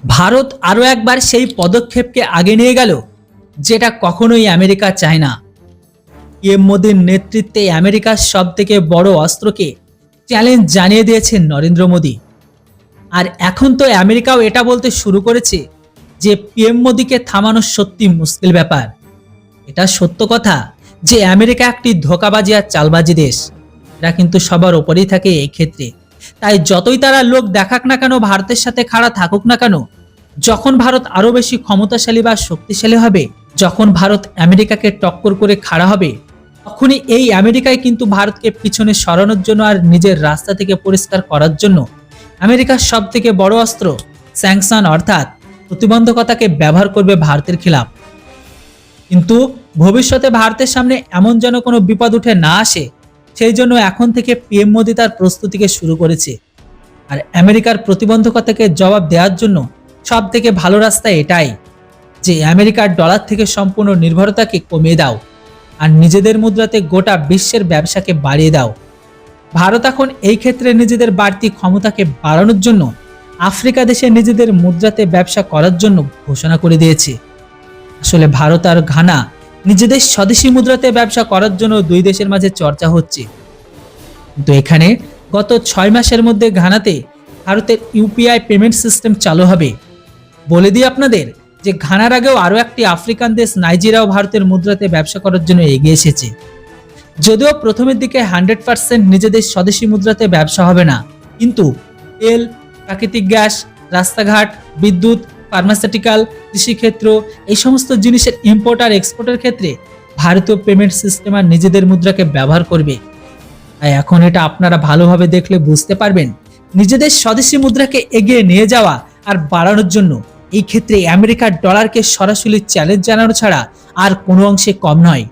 ভারত আরও একবার সেই পদক্ষেপকে আগে নিয়ে গেল যেটা কখনোই আমেরিকা চায় না। পিএম মোদীর নেতৃত্বে আমেরিকার সবথেকে বড় অস্ত্রকে চ্যালেঞ্জ জানিয়ে দিয়েছেন নরেন্দ্র মোদী। আর এখন তো আমেরিকাও এটা বলতে শুরু করেছে যে পিএম মোদীকে থামানো সত্যি মুশকিল ব্যাপার। এটা সত্য কথা যে আমেরিকা একটি ধোঁকাবাজি আর চালবাজি দেশ। এরা কিন্তু সবার ওপরেই থাকে এই ক্ষেত্রে। তাই যতই তারা লোক দেখাক না কেন, ভারতের সাথে খাড়া থাকুক না কেন, যখন ভারত আরো বেশি ক্ষমতাশালী বা শক্তিশালী হবে, যখন ভারত আমেরিকাকে টক্কর করে খাড়া হবে, তখনই এই আমেরিকায় কিন্তু ভারতকে পিছনে সরানোর জন্য আর নিজের রাস্তা থেকে পরিষ্কার করার জন্য আমেরিকার সব থেকে বড় অস্ত্র স্যাংশন অর্থাৎ প্রতিবন্ধকতাকে ব্যবহার করবে ভারতের খিলাফ। কিন্তু ভবিষ্যতে ভারতের সামনে এমন যেন কোনো বিপদ উঠে না আসে, সেই জন্য এখন থেকে পিএম মোদী তার প্রস্তুতিকে শুরু করেছে। আর আমেরিকার প্রতিবন্ধকতাকে জবাব দেওয়ার জন্য সব থেকে ভালো রাস্তা এটাই যে আমেরিকার ডলার থেকে সম্পূর্ণ নির্ভরতাকে কমিয়ে দাও আর নিজেদের মুদ্রাতে গোটা বিশ্বের ব্যবসাকে বাড়িয়ে দাও। ভারত এখন এই ক্ষেত্রে নিজেদের বাড়তি ক্ষমতাকে বাড়ানোর জন্য আফ্রিকা দেশে নিজেদের মুদ্রাতে ব্যবসা করার জন্য ঘোষণা করে দিয়েছে। আসলে ভারত আর ঘানা নিজেদের স্বদেশি মুদ্রাতে ব্যবসা করার জন্য দুই দেশের মাঝে চর্চা হচ্ছে। কিন্তু এখানে গত 6 মাসের মধ্যে ঘানাতে ভারতের ইউপিআই পেমেন্ট সিস্টেম চালু হবে। বলে দিই আপনাদের যে ঘানার আগেও আরও একটি আফ্রিকান দেশ নাইজেরিয়াও ভারতের মুদ্রাতে ব্যবসা করার জন্য এগিয়ে এসেছে। যদিও প্রথমের দিকে 100% নিজেদের স্বদেশি মুদ্রাতে ব্যবসা হবে না, কিন্তু তেল, প্রাকৃতিক গ্যাস, রাস্তাঘাট, বিদ্যুৎ, ফার্মাসিউটিক্যাল, কৃষিক্ষেত্র এই সমস্ত জিনিসের ইম্পোর্ট আর এক্সপোর্টের ক্ষেত্রে ভারতীয় পেমেন্ট সিস্টেম আর নিজেদের মুদ্রাকে ব্যবহার করবে। তাই এখন এটা আপনারা ভালোভাবে দেখলে বুঝতে পারবেন নিজেদের স্বদেশি মুদ্রাকে এগিয়ে নিয়ে যাওয়া আর বাড়ানোর জন্য এই ক্ষেত্রে আমেরিকার ডলারকে সরাসরি চ্যালেঞ্জ জানানো ছাড়া আর কোনো অংশে কম নয়।